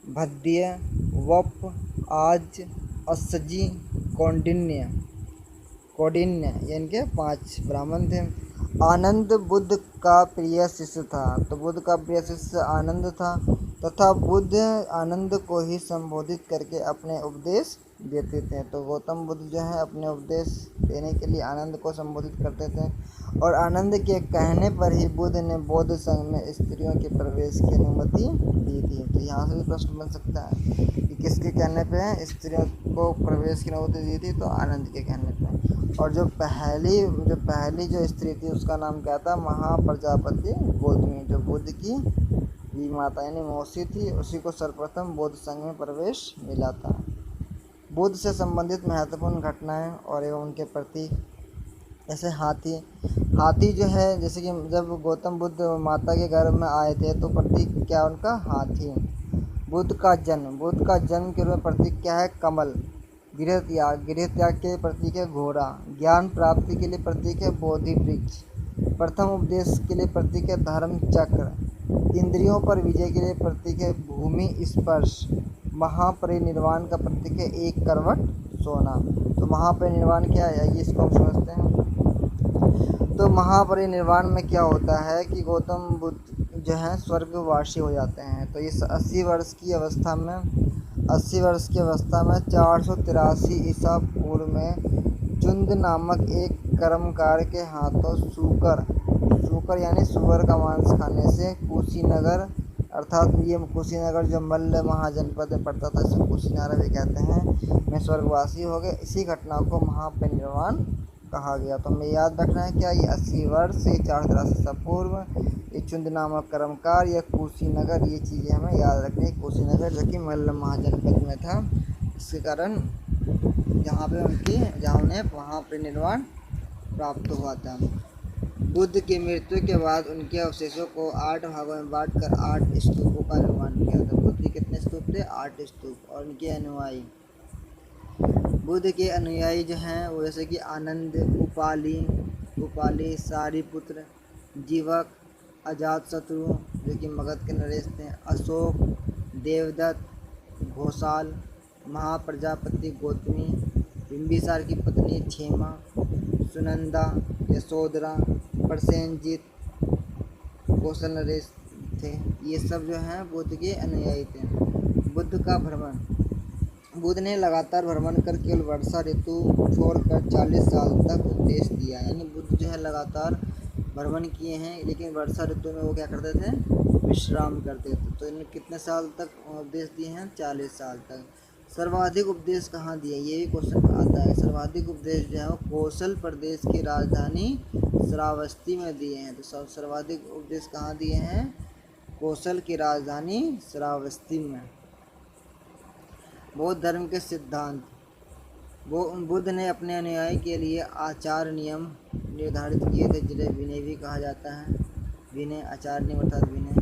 भद्य, वप, आज, अस्सजी, कौंडिन्य, ये इनके 5 ब्राह्मण थे। आनंद बुद्ध का प्रिय शिष्य था। तो बुद्ध का प्रिय शिष्य आनंद था तथा बुद्ध आनंद को ही संबोधित करके अपने उपदेश देते थे। तो गौतम बुद्ध जो है अपने उपदेश देने के लिए आनंद को संबोधित करते थे। और आनंद के कहने पर ही बुद्ध ने बौद्ध संघ में स्त्रियों के प्रवेश की अनुमति दी थी। तो यहाँ से भी प्रश्न बन सकता है कि किसके कहने पे स्त्रियों को प्रवेश की अनुमति दी थी, तो आनंद के कहने पे। और जो पहली जो स्त्री थी उसका नाम क्या था, महाप्रजापति गौतमी, जो बुद्ध की माता यानी मौसी थी, उसी को सर्वप्रथम बौद्ध संघ में प्रवेश मिला था। बुद्ध से संबंधित महत्वपूर्ण घटनाएं और एवं उनके प्रतीक, जैसे हाथी जो है, जैसे कि जब गौतम बुद्ध माता के गर्भ में आए थे तो प्रतीक क्या उनका, हाथी। बुद्ध का जन्म के रूप में प्रतीक क्या है, कमल। गृह त्याग के प्रतीक है घोड़ा। ज्ञान प्राप्ति के लिए प्रतीक है बोधि वृक्ष। प्रथम उपदेश के लिए प्रतीक है धर्म चक्र। इंद्रियों पर विजय के लिए प्रतीक है भूमि स्पर्श। महापरिनिर्वाण का प्रतीक है एक करवट सोना। तो महापरिनिर्वाण क्या है, आइए इसको हम समझते हैं। तो महापरिनिर्वाण में क्या होता है कि गौतम बुद्ध जो है स्वर्गवासी हो जाते हैं। तो इस 80 वर्ष की अवस्था में 483 ईसा पूर्व में चुंद नामक एक कर्मकार के हाथों सूकर यानी सुअर का मांस खाने से कुशीनगर, अर्थात ये कुशीनगर जो मल्ल महाजनपद में पड़ता था, इसे कुशीनगर भी कहते हैं, में स्वर्गवासी हो गए। इसी घटना को महापरिनिर्वाण कहा गया। तो हमें याद रखना है क्या, ये 80 वर्ष, ये 483 ईसा पूर्व, ये चुंद नामक कर्मकार, या कुशीनगर, ये चीज़ें हमें याद रखनी है। कुशीनगर जो कि मल्ल महाजनपद में था, इसके कारण जहाँ उन्हें वहाँ परिनिर्वाण प्राप्त हुआ था। बुद्ध की मृत्यु के बाद उनके अवशेषों को 8 भागों में बांटकर 8 स्तूपों का निर्माण किया था। बुद्ध के कितने स्तूप थे? 8 स्तूप। और उनके अनुयायी, बुद्ध के अनुयायी जो हैं वो जैसे कि आनंद, उपाली, सारिपुत्र, जीवक, अजातशत्रु जो कि मगध के नरेश थे, अशोक, देवदत्त, घोषाल, महाप्रजापति गौतमी, बिंबिसार की पत्नी क्षेमा, सुनंदा, यशोधरा, प्रसेनजीत, कौशल नरेश थे। ये सब जो हैं बुद्ध के अनुयायी थे। बुद्ध का भ्रमण, बुद्ध ने लगातार भ्रमण कर केवल वर्षा ऋतु छोड़कर 40 साल तक उपदेश दिया। यानी बुद्ध जो है लगातार भ्रमण किए हैं, लेकिन वर्षा ऋतु में वो क्या करते थे? विश्राम करते थे। तो इन्होंने कितने साल तक उपदेश दिए हैं? 40 साल तक। सर्वाधिक उपदेश कहाँ दिए? ये भी क्वेश्चन आता है। सर्वाधिक उपदेश जो है वो कौशल प्रदेश की राजधानी श्रावस्ती में दिए हैं। तो सर्वाधिक उपदेश कहाँ दिए हैं? कौशल की राजधानी श्रावस्ती में। बौद्ध धर्म के सिद्धांत, बुद्ध ने अपने अनुयायी के लिए आचार नियम निर्धारित किए थे, जिन्हें विनय भी कहा जाता है। विनय, आचार नियम अर्थात विनय।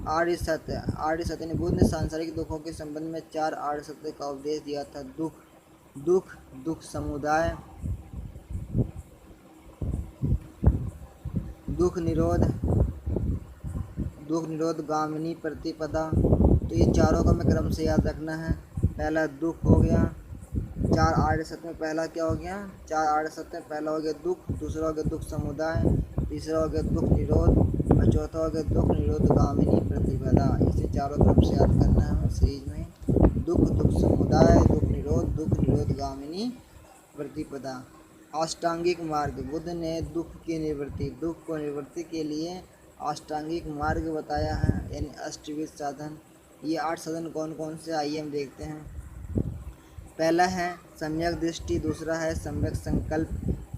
आर्य सत्य ने, बुद्ध ने सांसारिक दुखों के संबंध में 4 आर्य सत्य का उपदेश दिया था। दुख समुदाय, दुख निरोध, गामिनी प्रतिपदा। तो ये चारों का हमें क्रम से याद रखना है। पहला दुख हो गया, 4 आर्य सत्य में पहला क्या हो गया? 4 आर्य सत्य में पहला हो गया दुख, दूसरा हो गया दुख समुदाय, तीसरा हो गया दुख निरोध, और चौथा हो गया दुख निरोध गामिनी प्रतिपदा। इसे चारों क्रम से याद करना है हमें सीरीज में। दुख समुदाय, दुख निरोध गामिनी प्रतिपदा। अष्टांगिक मार्ग, बुद्ध ने दुख को निवृत्ति के लिए अष्टांगिक मार्ग बताया है, यानी अष्टविध साधन। ये 8 साधन कौन कौन से, आइए हम देखते हैं। पहला है सम्यक दृष्टि, दूसरा है सम्यक संकल्प,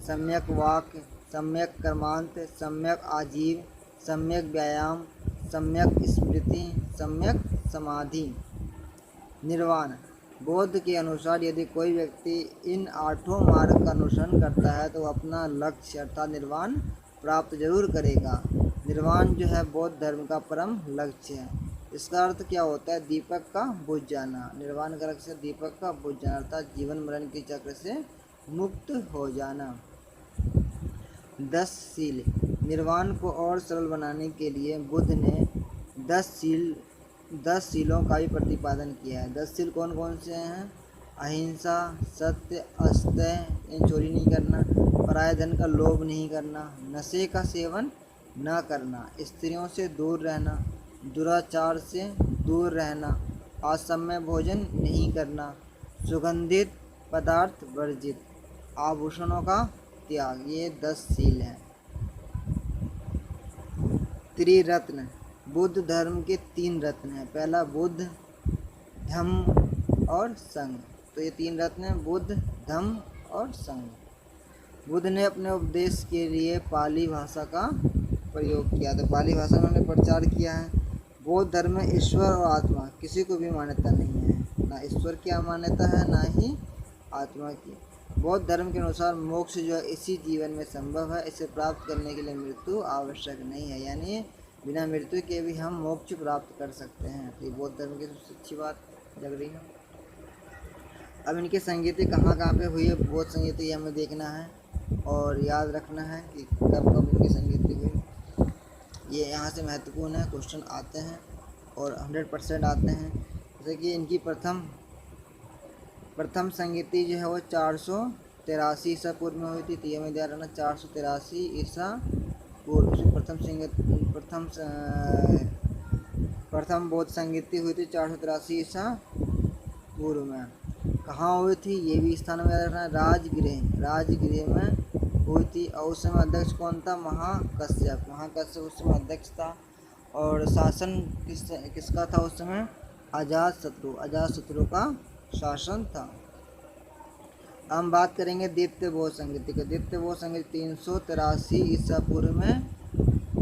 सम्यक वाक्य, सम्यक कर्मांत, सम्यक आजीव, सम्यक व्यायाम, सम्यक स्मृति, सम्यक समाधि। निर्वाण, बौद्ध के अनुसार यदि कोई व्यक्ति इन 8 मार्ग का अनुसरण करता है तो अपना लक्ष्य अर्थात निर्वाण प्राप्त जरूर करेगा। निर्वाण जो है बौद्ध धर्म का परम लक्ष्य है। इसका अर्थ क्या होता है? दीपक का बुझ जाना। निर्वाण का लक्ष्य दीपक का बुझ जाना अर्थात जीवन मरण के चक्र से मुक्त हो जाना। 10 सील, निर्वाण को और सरल बनाने के लिए बुद्ध ने 10 सीलों का भी प्रतिपादन किया है। 10 सील कौन कौन से हैं? अहिंसा, सत्य, अस्तेय, चोरी नहीं करना, पराये धन का लोभ नहीं करना, नशे का सेवन न करना, स्त्रियों से दूर रहना, दुराचार से दूर रहना, असमय भोजन नहीं करना, सुगंधित पदार्थ वर्जित, आभूषणों का त्याग। ये 10 सील हैं। त्रिरत्न, बुद्ध धर्म के 3 रत्न हैं। पहला बुद्ध, धम्म और संघ। तो ये 3 रत्न हैं, बुद्ध, धम्म और संघ। बुद्ध ने अपने उपदेश के लिए पाली भाषा का प्रयोग किया था। पाली भाषा में उन्होंने प्रचार किया है। बौद्ध धर्म में ईश्वर और आत्मा किसी को भी मान्यता नहीं है, ना ईश्वर की मान्यता है ना ही आत्मा की। बौद्ध धर्म के अनुसार मोक्ष जो है इसी जीवन में संभव है, इसे प्राप्त करने के लिए मृत्यु आवश्यक नहीं है, यानी बिना मृत्यु के भी हम मोक्ष प्राप्त कर सकते हैं। तो ये बौद्ध धर्म की सबसे अच्छी बात लग रही है। अब इनकी संगीति कहाँ कहाँ पे हुई है, बौद्ध संगीति हमें देखना है और याद रखना है कि कब कब इनकी संगीति हुई। ये यहाँ से महत्वपूर्ण है, क्वेश्चन आते हैं और 100% आते हैं। जैसे कि इनकी प्रथम संगीति जो है वो 483 ईसा पूर्व में हुई थी। तो ये हमें ध्यान रखना, 483 ईसा पूर्व से प्रथम बौद्ध संगीति हुई थी 483 ईसा पूर्व में। कहाँ हुई थी ये भी स्थान में याद रखना है। राजगृह में हुई थी और उस समय अध्यक्ष कौन था? महाकश्यप उस समय अध्यक्ष था। और शासन किसका था उस समय? अजातशत्रु का शासन था। हम बात करेंगे द्वितीय बौद्ध संगीति की। द्वितीय बौद्ध संगीति 383 ईसा पूर्व में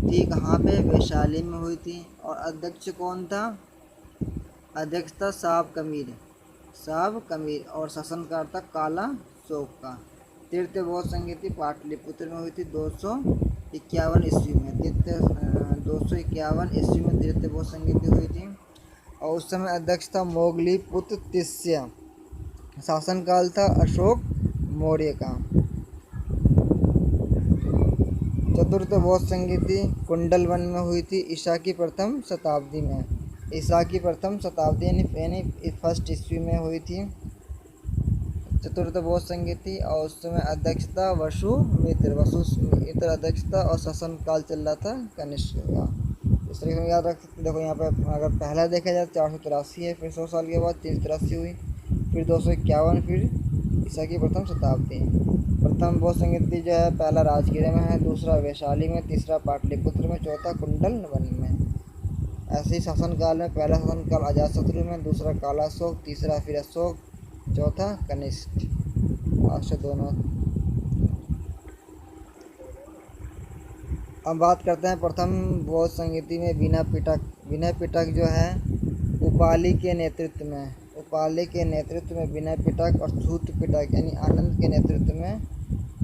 थी। कहाँ पे? वैशाली में हुई थी। और अध्यक्ष कौन था? अध्यक्ष था साब कमीर और शासनकार था काला शोक का। तृतीय बौद्ध संगीति पाटलिपुत्र में हुई थी 251 ईस्वी में। 251 ईस्वी में तृतीय बौद्ध संगीति हुई थी। और उस समय अध्यक्ष था मोगलीपुत्र तिस्या। शासनकाल था अशोक मौर्य का। चतुर्थ बौद्ध संगीति कुंडलवन में हुई थी ईसा की प्रथम शताब्दी में। ईसा की प्रथम शताब्दी यानी फर्स्ट ईस्वी में हुई थी चतुर्थ बौद्ध संगीति। और उस समय अध्यक्ष था वसुमित्र अध्यक्ष था और शासन काल चल रहा था कनिष्क का। इस तरीके से याद रख सकते। देखो यहाँ पे अगर पहला देखा जाए 483 है, फिर 100 साल के बाद 383 हुई, फिर 251, फिर ईसा की प्रथम शताब्दी। प्रथम बौद्ध संगीति जो है पहला राजगीर में है, दूसरा वैशाली में, तीसरा पाटलिपुत्र में, चौथा कुंडलवन में। ऐसे ही शासनकाल में पहला शासनकाल अजातशत्रु में, दूसरा काला अशोक, तीसरा फिर अशोक, चौथा कनिष्क। लास्ट दोनों। अब बात करते हैं प्रथम बौद्ध संगीति में विनय पिटक जो है उपाली के नेतृत्व में विनय पिटक और सूत पिटक यानी आनंद के नेतृत्व में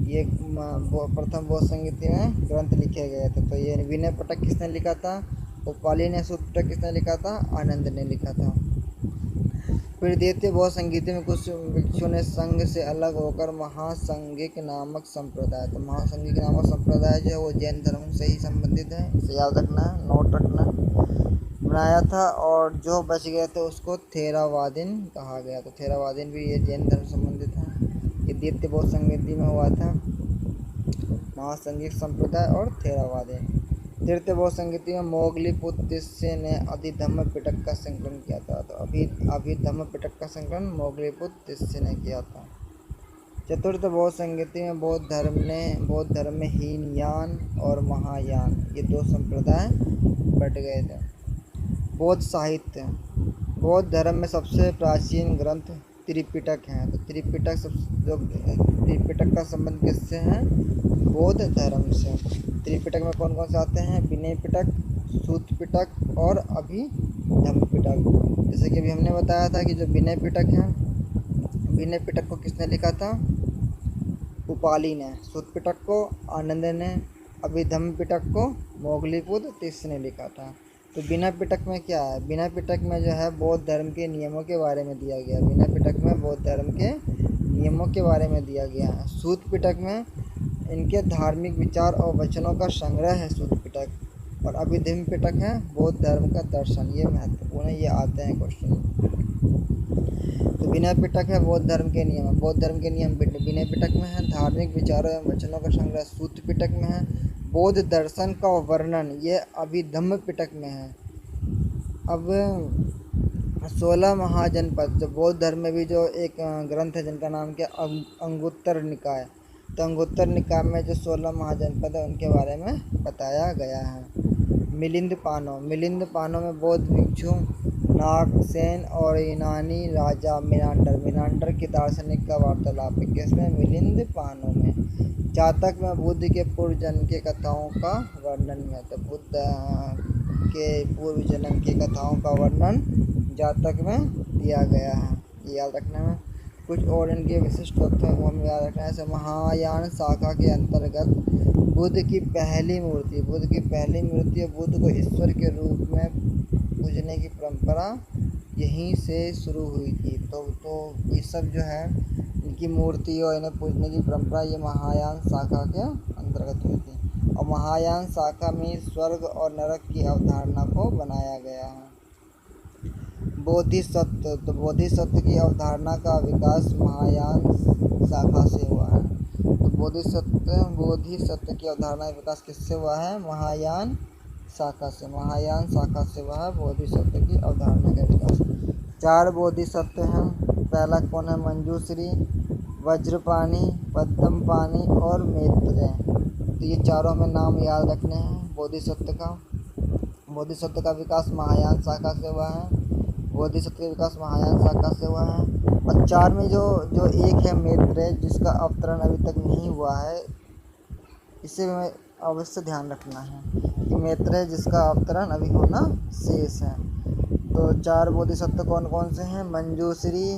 ये प्रथम बौद्ध संगीति में ग्रंथ लिखे गए थे। तो ये विनय पिटक किसने लिखा था? उपाली ने। सूत पिटक किसने लिखा था? आनंद ने लिखा था। फिर द्वितीय बौद्ध संगीति में कुछ भिक्षुओं ने संघ से अलग होकर महासंघिक नामक संप्रदाय, तो महासंघिक नामक संप्रदाय जो है वो जैन धर्म से ही संबंधित है, इसे याद रखना, नोट रखना, बनाया था। और जो बच गए थे उसको थेरावादिन कहा गया। तो थेरावादिन भी ये जैन धर्म संबंधित है। ये द्वितीय बौद्ध संगीति में हुआ था, महासंघिक संप्रदाय और थेरावादिन। तृतीय बौद्ध संगीति में मोगलीपुत्र तिस्से ने अभिधम्म पिटक का संकलन किया था। तो अभिधम्म पिटक का संकलन मोगलीपुत्र तिस्से ने किया था। चतुर्थ बौद्ध संगीति में बौद्ध धर्म में हीनयान और महायान ये दो संप्रदाय बट गए थे। बौद्ध साहित्य। बौद्ध धर्म में सबसे प्राचीन ग्रंथ त्रिपिटक है। तो त्रिपिटक का संबंध किससे है? बौद्ध धर्म से। त्रिपिटक में कौन कौन से आते हैं? विनय पिटक, सूत पिटक और अभिधम्म पिटक। जैसे कि अभी हमने बताया था कि जो विनय पिटक है, विनय पिटक को किसने लिखा था? उपाली ने। सूत पिटक को आनंद ने। अभिधम्म पिटक को मोगलीपुत्र तिस्से ने लिखा था। तो विनय पिटक में क्या है? विनय पिटक में जो है बौद्ध धर्म के नियमों के बारे में दिया गया। विनय पिटक में बौद्ध धर्म के नियमों के बारे में दिया गया है। सूत पिटक में इनके धार्मिक विचार और वचनों का संग्रह है सूत पिटक। और अभिधम्म पिटक है बौद्ध धर्म का दर्शन। ये महत्वपूर्ण है, ये आते हैं क्वेश्चन। तो विनय पिटक है बौद्ध धर्म के नियम। बौद्ध धर्म के नियम विनय पिटक में है। धार्मिक विचारों एवं वचनों का संग्रह सूत पिटक में है। बौद्ध दर्शन का वर्णन ये अभिधम्म पिटक में है। अब 16 महाजनपद, जो बौद्ध धर्म में भी जो एक ग्रंथ है जिनका नाम क्या? अंगुत्तर निकाय। तो अंगुत्तर निकाय में जो 16 महाजनपद है उनके बारे में बताया गया है। मिलिंद पानो में बौद्ध भिक्षु नागसेन और यूनानी राजा मिनांडर के दार्शनिक का वार्तालाप है। किसमें? मिलिंद पानो में। जातक में बुद्ध के पूर्व जन्म के कथाओं का वर्णन है। तो बुद्ध के पूर्व जन्म की कथाओं का वर्णन जातक में दिया गया है, ये याद रखना है। कुछ और इनके विशिष्ट तथ्य हैं वो हमें याद रखना है। जैसे महायान शाखा के अंतर्गत बुद्ध की पहली मूर्ति और बुद्ध को ईश्वर के रूप में पूजने की परंपरा यहीं से शुरू हुई थी। तो ये सब जो है इनकी मूर्ति और इन्हें पूजने की परंपरा ये महायान शाखा के अंतर्गत हुई थी। और महायान शाखा में स्वर्ग और नरक की अवधारणा को बनाया गया है। बोधिसत्व, तो बोधिसत्व की अवधारणा का विकास महायान शाखा से हुआ है। तो बोधिसत्व की अवधारणा का विकास किससे हुआ है? महायान शाखा से हुआ है बोधिसत्व की अवधारणा का विकास। 4 बोधिसत्व हैं। पहला कौन है? मंजूश्री, वज्रपाणि, पद्मपाणि और मैत्रेय। तो ये चारों में नाम याद रखने हैं बोधिसत्व का। बोधिसत्व का विकास महायान शाखा से हुआ है। और 4 में जो जो एक है मैत्रेय, जिसका अवतरण अभी तक नहीं हुआ है, इसे में अवश्य ध्यान रखना है कि मैत्रेय जिसका अवतरण अभी होना शेष है। तो 4 बोधिसत्व कौन कौन से हैं? मंजूश्री,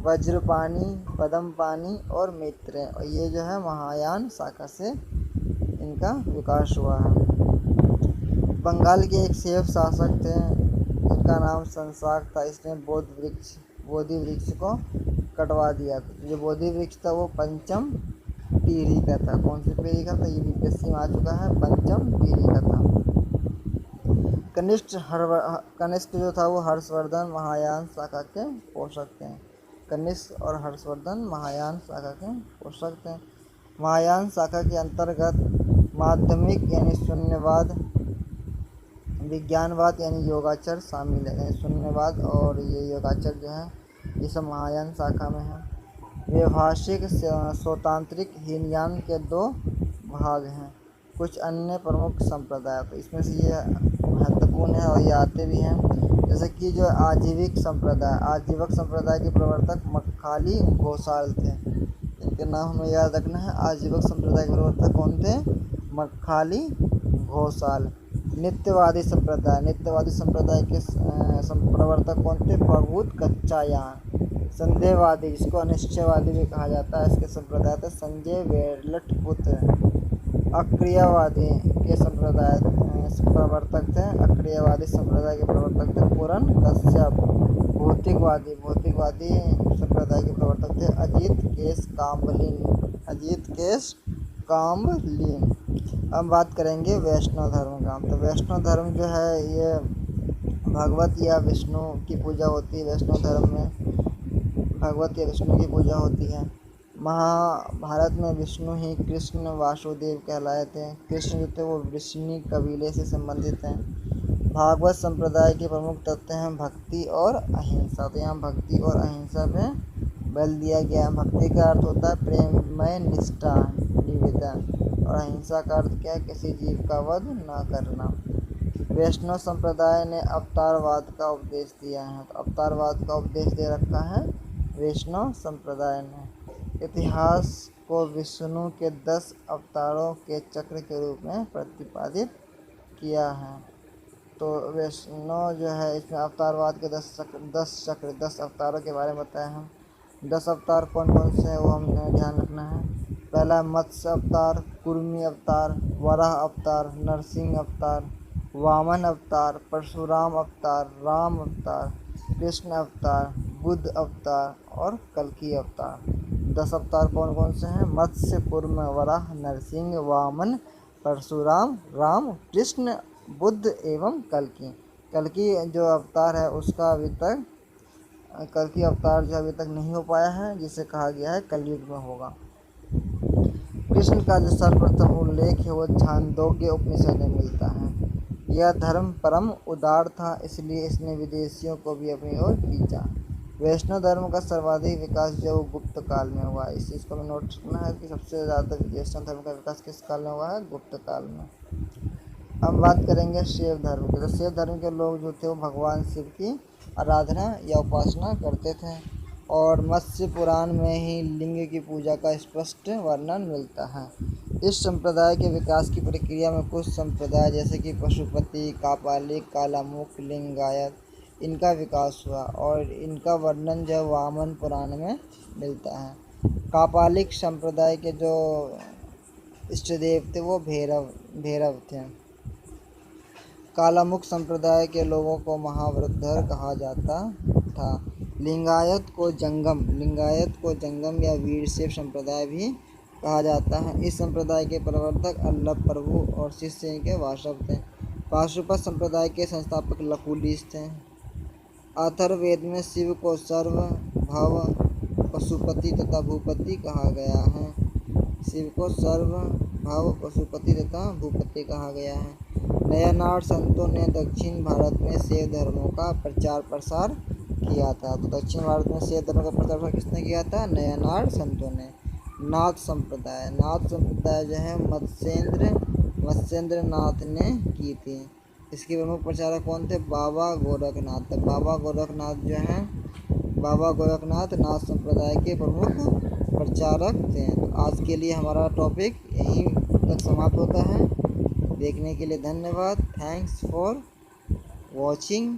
वज्रपाणि, पद्मपाणि और मैत्रेय। और ये जो है महायान शाखा से इनका विकास हुआ है। बंगाल के एक शैव शासक थे जिनका नाम संसाक था। इसने बोधि वृक्ष को कटवा दिया। जो बोधि वृक्ष था वो पंचम पीढ़ी का था। कौन सी पीढ़ी का था? ये बीपीएससी में आ चुका है, पंचम पीढ़ी का था। कनिष्क जो था वो हर्षवर्धन महायान शाखा के पोषक थे। कनिष्क और हर्षवर्धन महायान शाखा के पोषक थे। महायान शाखा के अंतर्गत माध्यमिक यानी शून्यवाद, विज्ञानवाद यानी योगाचर शामिल है। यानी शून्यवाद और ये योगाचर जो है ये सब महायान शाखा में है। व्यवहारिक स्वतांत्रिक हीनयान के 2 भाग हैं। कुछ अन्य प्रमुख संप्रदाय, तो इसमें से ये महत्वपूर्ण है और ये आते भी हैं, जैसे कि जो आजीविक संप्रदाय के प्रवर्तक मक्खाली घोषाल थे। इनके नाम हमें याद रखना है। आजीविक संप्रदाय के प्रवर्तक कौन थे? मक्खाली घोषाल। नित्यवादी संप्रदाय के प्रवर्तक कौन थे? प्रभुत कच्चायान। संदेहवादी, जिसको अनिश्चयवादी भी कहा जाता है, इसके संप्रदाय थे संजय वेलटपुत्र। अक्रियावादी के प्रवर्तक थे अक्रियावादी संप्रदाय के प्रवर्तक थे पूरन कश्यप। भौतिकवादी संप्रदाय के प्रवर्तक थे अजीत केश काम्बलीन। अब बात करेंगे वैष्णव धर्म का। तो वैष्णव धर्म जो है ये भगवत या विष्णु की पूजा होती है। वैष्णव धर्म में भगवत या विष्णु की पूजा होती है। महाभारत में विष्णु ही कृष्ण वासुदेव कहलाए थे। कृष्ण जो थे वो वृष्णि कबीले से संबंधित हैं। भागवत संप्रदाय के प्रमुख तत्व हैं भक्ति और अहिंसा। तो यहाँ भक्ति और अहिंसा पे बल दिया गया है। भक्ति का अर्थ होता है प्रेममय निष्ठा, निवेदन, और अहिंसा का अर्थ क्या है? किसी जीव का वध न करना। वैष्णव संप्रदाय ने अवतारवाद का उपदेश दिया है। तो अवतारवाद का उपदेश दे रखा है वैष्णव संप्रदाय ने। इतिहास को विष्णु के 10 अवतारों के चक्र के रूप में प्रतिपादित किया है। तो वैष्णव जो है इसमें अवतारवाद के 10 अवतारों के बारे में बताया हम। 10 अवतार कौन कौन से हैं वो हमें ध्यान रखना है। पहला मत्स्य अवतार, कुर्मी अवतार, वराह अवतार, नरसिंह अवतार, वामन अवतार, परशुराम अवतार, राम अवतार, कृष्ण अवतार, बुद्ध अवतार और कल्कि अवतार। 10 अवतार कौन कौन से हैं? मत्स्य, कुर्म, वराह, नरसिंह, वामन, परशुराम, राम, कृष्ण, बुद्ध एवं कल्कि। कल्कि जो अवतार है उसका अभी तक कल्कि अवतार जो अभी तक नहीं हो पाया है, जिसे कहा गया है कलयुग में होगा। कृष्ण का जो सर्वप्रथम उल्लेख है वो छांदोग्य उपनिषद में मिलता है। यह धर्म परम उदार था, इसलिए इसने विदेशियों को भी अपनी ओर खींचा। वैष्णव धर्म का सर्वाधिक विकास जो गुप्त काल में हुआ। इस चीज़ को हमें नोट रखना है कि सबसे ज़्यादा वैष्णव धर्म का विकास किस काल में हुआ है? गुप्त काल में। अब बात करेंगे शैव धर्म की। तो शैव धर्म के लोग जो थे वो भगवान शिव की आराधना या उपासना करते थे और मत्स्य पुराण में ही लिंग की पूजा का स्पष्ट वर्णन मिलता है। इस संप्रदाय के विकास की प्रक्रिया में कुछ संप्रदाय जैसे कि पशुपति, कापालिक, कालामुख, लिंगायत, इनका विकास हुआ और इनका वर्णन जो वामन पुराण में मिलता है। कापालिक संप्रदाय के जो इष्ट देव थे वो भैरव थे। कालामुख संप्रदाय के लोगों को महावृद्धर कहा जाता था। लिंगायत को जंगम या वीरशैव संप्रदाय भी कहा जाता है। इस संप्रदाय के प्रवर्तक अल्लभ प्रभु और शिष्य इनके वासव थे। पाशुपत संप्रदाय के संस्थापक लकुलिश थे। अथर्ववेद में शिव को सर्व भव पशुपति तथा भूपति कहा गया है। शिव को सर्व भव पशुपति तथा भूपति कहा गया है। नयनार संतों ने दक्षिण भारत में शैव धर्मों का प्रचार प्रसार किया था। तो दक्षिण भारत में शैव धर्म का प्रचार प्रसार किसने किया था? नयनार संतों ने। नाथ संप्रदाय जो है मत्स्येंद्र नाथ ने की थी। इसके प्रमुख प्रचारक कौन थे? बाबा गोरखनाथ। बाबा गोरखनाथ जो हैं बाबा गोरखनाथ नाथ संप्रदाय के प्रमुख प्रचारक थे। तो आज के लिए हमारा टॉपिक यहीं तक समाप्त होता है। देखने के लिए धन्यवाद। Thanks for watching.